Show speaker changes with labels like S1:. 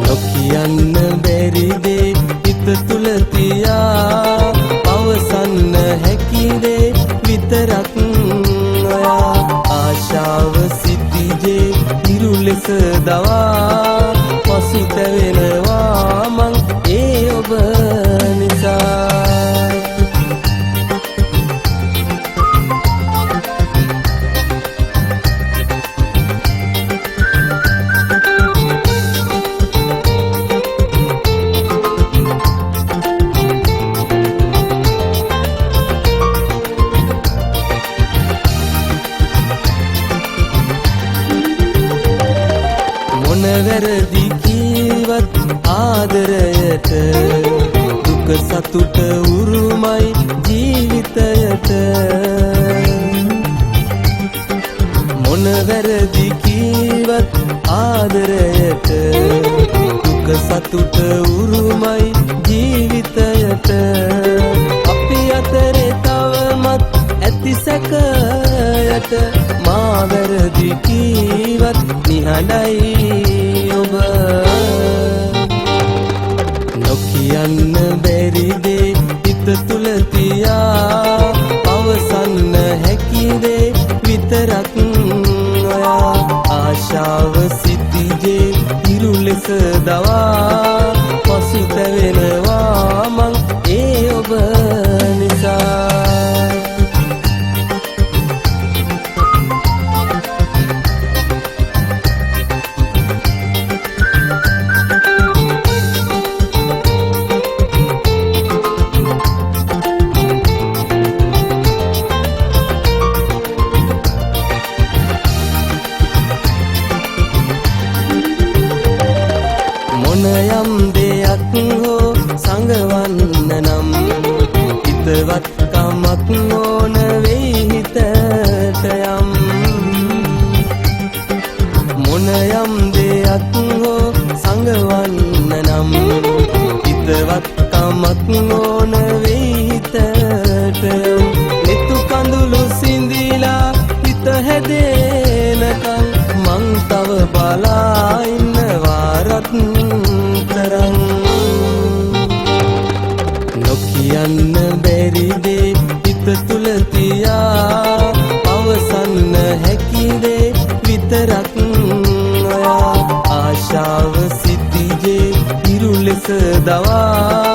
S1: නොකියන්න බැරි දේ හිත තුල තියා පවසන්න හැකි දේ විතරක් ඔයා ආශාව සිටිජේ ඉරු ලෙස දවා පසුතැවෙනවා මං ඒ ඔබ නිසා වැරදි කීවත් ආදරයට දුක සතුට උරුමයි ජීවිතයට මොන වැරදි කීවත් ආදරයට දුක සතුට උරුමයි ජීවිතයට අපි අතරේ තවමත් ඇති සැකයට මා වැරදි කීවත් නිහඬයි නොකියන්න බැරි දේ හිත තුල තියා පවසන්න හැකි දේ විතරක් ඔයා ආශාව සිටිජේ ඉරු ලෙස දවා පසුතැවෙනවා මං ඒ ඔබ නිසා යම් දෙයක් හෝ සංගවන්න නම් හිතවත් කමක් ඕන වෙයි හිතට යම් මොන යම් දෙයක් හෝ සංගවන්න නම් හිතවත් කමක් ඕන වෙයි හිතට යම් නිතු කඳුළු සිඳිලා හිත හැදෙනකන් මං තව බලා ඉන්නවා රත්තරන් නොකියන්න බැරි දේ හිත තුල තියා පවසන්න හැකි දේ විතරක් ඔයා ආශාව සිටිජේ ඉරු ලෙස දවා